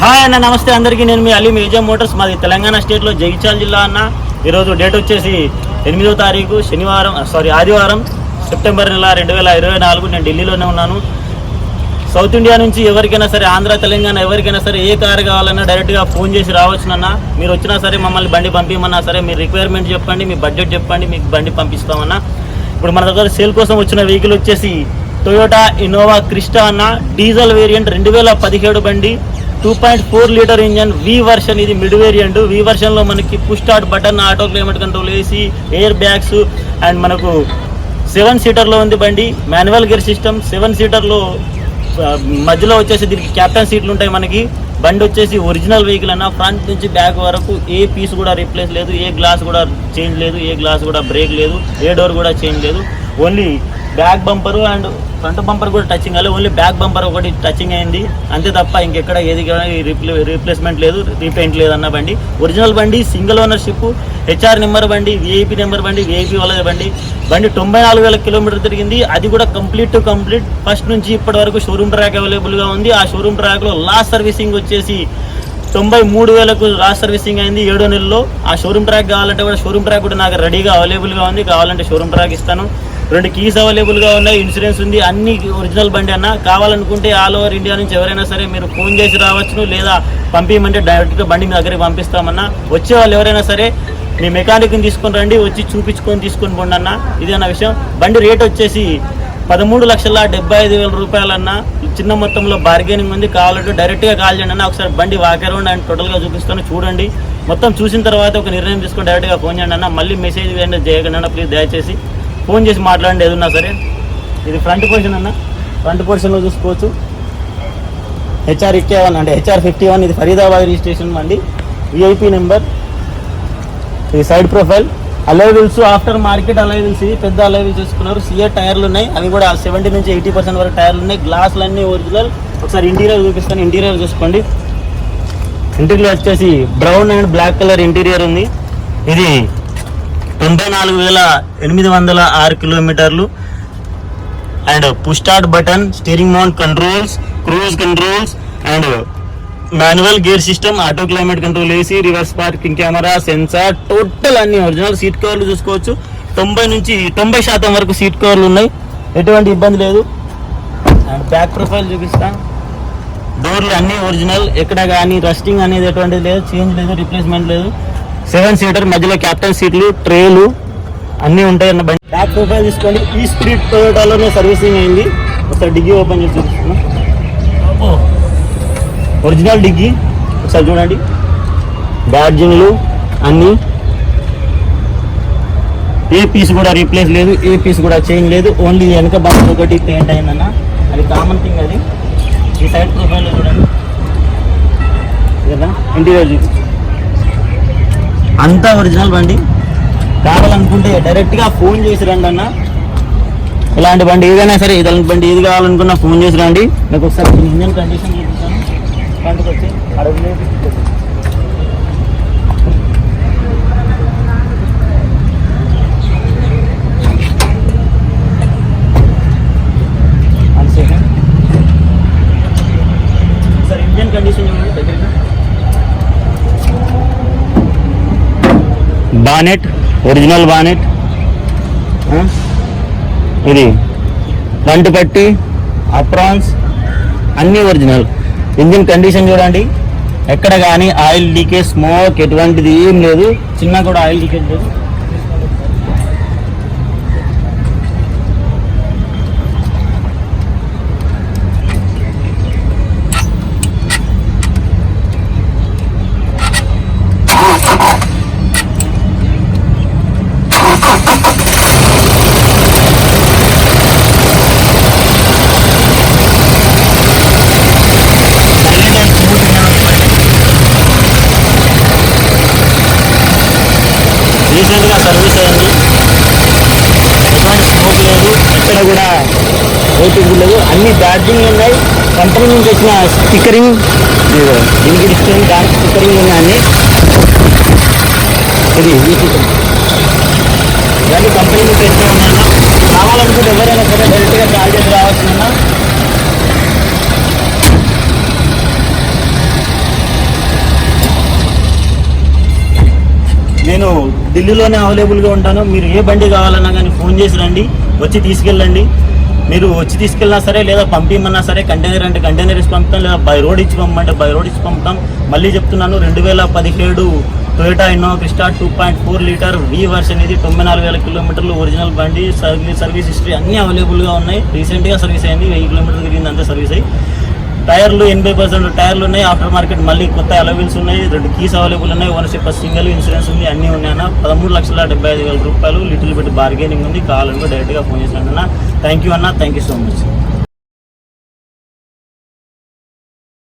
Hi అన్న, నమస్తే అందరికీ. నేను మీ అలీ మేజర్ మోటార్స్, మాది తెలంగాణ స్టేట్లో జగిత్యాల జిల్లా అన్న. ఈరోజు డేట్ వచ్చేసి 8వ తారీఖు ఆదివారం సెప్టెంబర్ నెల 2024. నేను ఢిల్లీలోనే ఉన్నాను. సౌత్ ఇండియా నుంచి ఎవరికైనా సరే, ఆంధ్ర తెలంగాణ ఎవరికైనా సరే ఏ కారు కావాలన్నా డైరెక్ట్గా ఫోన్ చేసి రావచ్చునన్నా. మీరు వచ్చినా సరే, మమ్మల్ని బండి పంపించమన్నా సరే, మీ రిక్వైర్మెంట్ చెప్పండి, మీ బడ్జెట్ చెప్పండి, మీకు బండి పంపిస్తామన్నా. ఇప్పుడు మన దగ్గర సేల్ కోసం వచ్చిన వెహికల్ వచ్చేసి టొయోటా ఇన్నోవా క్రిస్టా అన్న, డీజిల్ వేరియంట్ 2017 బండి, 2.4 లీటర్ ఇంజన్, వి వర్షన్. ఇది మిడ్ వేరియంట్. వి వర్షన్లో మనకి push start button, auto climate control, AC, air bags and మనకు 7 సీటర్లో ఉంది బండి. Manual gear system. 7 సీటర్లో మధ్యలో వచ్చేసి దీనికి క్యాప్టెన్ సీట్లు ఉంటాయి మనకి. బండి వచ్చేసి ఒరిజినల్ వెహికల్ అన్న. ఫ్రంట్ నుంచి బ్యాక్ వరకు ఏ పీస్ కూడా రీప్లేస్ లేదు, ఏ గ్లాస్ కూడా చేంజ్ లేదు, ఏ గ్లాస్ కూడా బ్రేక్ లేదు, ఏ డోర్ కూడా చేంజ్ లేదు. Only back bumper and front bumper కూడా టచింగ్ అవ్వలేదు. ఓన్లీ బ్యాక్ బంపర్ ఒకటి టచింగ్ అయింది అంతే తప్ప ఇంకెక్కడ ఏది రీప్లేస్మెంట్ లేదు, రీపెయింట్ లేదన్న బండి. ఒరిజినల్ బండి, సింగిల్ ఓనర్షిప్, హెచ్ఆర్ నెంబర్ బండి, విఐపి నెంబర్ బండి, విఐపి వాళ్ళ బండి. 94,000 కిలోమీటర్ తిరిగింది. అది కూడా కంప్లీట్ ఫస్ట్ నుంచి ఇప్పటి వరకు షోరూమ్ ట్రాక్ అవైలబుల్గా ఉంది. ఆ షోరూమ్ ట్రాక్లో లాస్ట్ సర్వీసింగ్ వచ్చేసి 93,000కు లాస్ట్ సర్వీసింగ్ అయింది 7 నెలల్లో. ఆ షోరూమ్ ట్రాక్ కావాలంటే కూడా షోరూమ్ ట్రాక్ కూడా నాకు రెడీగా అవైలబుల్గా ఉంది. కావాలంటే షోరూమ్ ట్రాక్ ఇస్తాను. 2 కీస్ అవైలబుల్గా ఉన్నాయి, ఇన్సూరెన్స్ ఉంది, అన్ని ఒరిజినల్ బండి అన్న. కావాలనుకుంటే ఆల్ ఓవర్ ఇండియా నుంచి ఎవరైనా సరే మీరు ఫోన్ చేసి రావచ్చును, లేదా పంపించమంటే డైరెక్ట్గా బండి మీ దగ్గరికి పంపిస్తామన్నా. వచ్చే వాళ్ళు ఎవరైనా సరే మీ మెకానిక్ని తీసుకొని రండి, వచ్చి చూపించుకొని తీసుకొని పోండి అన్న. ఇది అన్న విషయం. బండి రేట్ వచ్చేసి 13,75,000 రూపాయలన్నా. చిన్న మొత్తంలో బార్గెనింగ్ ఉంది. కావాలంటే డైరెక్ట్గా కాల్ చేయండి అన్న. ఒకసారి బండి వాక్ అరౌండ్ అండ్ టోటల్గా చూపిస్తాను, చూడండి. మొత్తం చూసిన తర్వాత ఒక నిర్ణయం తీసుకొని డైరెక్ట్గా ఫోన్ చేయండి అన్న. మళ్ళీ మెసేజ్ చేయకండి అన్న, ప్లీజ్ దయచేసి ఫోన్ చేసి మాట్లాడండి ఏదన్నా సరే. ఇది ఫ్రంట్ పొజిషన్ అన్న. ఫ్రంట్ పొజిషన్లో చూసుకోవచ్చు. HR 51 అంటే HR 51. ఇది ఫరీదాబాద్ రిజిస్ట్రేషన్ బండి, విఐపి నెంబర్. ఇది సైడ్ ప్రొఫైల్. అలై వీల్స్ ఆఫ్టర్ మార్కెట్ అలై వీల్స్. ఇది పెద్ద అలై వీల్స్ వేసుకున్నారు. సిఆర్ టైర్లు ఉన్నాయి, అవి కూడా 70 నుంచి 80% వరకు టైర్లు ఉన్నాయి. గ్లాసులు అన్నీ ఒరిజినల్. ఒకసారి ఇంటీరియర్ చూపిస్తాను, ఇంటీరియర్ చూసుకోండి. ఇంటీరియర్ వచ్చేసి brown and black colour interior ఉంది. ఇది 94,806 కిలోమీటర్లు and push start button, steering mount controls, cruise controls and manual gear system, auto climate control, AC, reverse parking camera, sensor, total అన్ని original. Seat కవర్లు చూసుకోవచ్చు. 90 నుంచి 90% వరకు సీట్ కవర్లు ఉన్నాయి, ఎటువంటి ఇబ్బంది లేదు. అండ్ బ్యాక్ ప్రొఫైల్ చూపిస్తా. డోర్లు అన్నీ ఒరిజినల్, ఎక్కడ కానీ రస్టింగ్ అనేది ఎటువంటిది లేదు, చేంజ్ లేదు, రిప్లేస్మెంట్ లేదు. 7 సీటర్, మధ్యలో క్యాప్టెన్ సీట్లు, ట్రేలు అన్నీ ఉంటాయి అన్న బండి. బ్యాక్ ప్రొఫైల్ తీసుకోండి. ఈ స్పిరిట్ టొయోటాలోనే సర్వీసింగ్ అయింది. ఒకసారి డిగ్గీ ఓపెన్ చేసి చూపిస్తున్నాం. ఒరిజినల్ డిగ్గీ ఒకసారి చూడండి. బ్యాడ్జింగ్లు అన్నీ, ఏ పీస్ కూడా రీప్లేస్ లేదు, ఏ పీస్ కూడా చేంజ్ లేదు. ఓన్లీ వెనక బండి ఒకటి పెయింట్ అయిందన్న, అది కామన్ థింగ్. అది ఈ సైడ్ ప్రొఫైల్లో చూడండి కదా. ఇంటీరియర్ చూసి అంతా ఒరిజినల్ బండి. కావాలనుకుంటే డైరెక్ట్గా ఫోన్ చేసి రండి అన్న. ఇలాంటి బండి ఏదైనా సరే, ఇలాంటి బండి ఏది కావాలనుకున్నా ఫోన్ చేసి రండి. మీకు ఒకసారి ఇంజన్ కండిషన్ చూపిస్తాను. ఫ్రంట్కి వచ్చి అడుగులే సార్, ఇంజన్ కండిషన్ చూడండి దగ్గరగా. Bonnet original bonnet. ఇది ఫ్రంట్ పట్టి, అప్రాన్స్ అన్నీ ఒరిజినల్. ఇంజిన్ కండిషన్ చూడండి, ఎక్కడ కానీ ఆయిల్ లీకేజ్, స్మోక్ ఎటువంటిది ఏం లేదు. చిన్న కూడా ఆయిల్ లీకేజ్ లేదు. రీసెంట్గా సర్వీస్ అయింది, ఎటువంటి స్మోక్ లేదు, ఎక్కడ కూడా రేటింగ్ లేదు. అన్ని బ్యాడ్జింగ్ ఉన్నాయి. కంపెనీ నుంచి వచ్చిన స్టిక్కరింగ్, దీనికి డిస్టెన్స్ దానికి స్టిక్కరింగ్ ఉన్నాయి అన్ని. ఇది ఇవన్నీ కంపెనీ నుంచి తెచ్చే ఉన్నాయన్నా. కావాలనుకుంటే ఎవరైనా సరే డైరెక్ట్గా కాల్ చేసి రావచ్చున్నా. ఢిల్లీలోనే అవైలబుల్గా ఉంటాను. మీరు ఏ బండి కావాలన్నా కానీ ఫోన్ చేసి రండి, వచ్చి తీసుకెళ్ళండి. మీరు వచ్చి తీసుకెళ్ళినా సరే లేదా పంపించమన్నా సరే, కంటైనర్ అంటే కంటైనర్ ఇచ్చి పంపుతాం, లేదా బై రోడ్ ఇచ్చి పంపమంటే బై రోడ్ ఇచ్చి పంపుతాం. మళ్ళీ చెప్తున్నాను, 2017 Toyota Innova Crysta 2.4 litre V version, ఇది 94,000 కిలోమీటర్లు ఒరిజినల్ బండి, సర్వీస్ హిస్టరీ అన్నీ అవైలబుల్గా ఉన్నాయి. రీసెంట్గా సర్వీస్ అయింది, 1000 కిలోమీటర్లు తిరిగింది అంతే సర్వీస్ అయ్యి. టైర్లు 80% టైర్లు ఉన్నాయి. ఆఫ్టర్ మార్కెట్ మళ్ళీ కొత్త అలవెన్స్ ఉన్నాయి. 2 కీస్ అవైలబుల్ ఉన్నాయి. ఓనర్షిప్ సింగిల్, ఇన్సూరెన్స్ ఉంది, అన్నీ ఉన్నాయన్న. 13,75,000 రూపాయలు. లిటిల్ బిట్ బార్గెనింగ్ ఉంది. కావాలనుకో డైరెక్ట్గా ఫోన్ చేసి అన్న. థ్యాంక్ యూ అన్న, థ్యాంక్ యూ సో మచ్.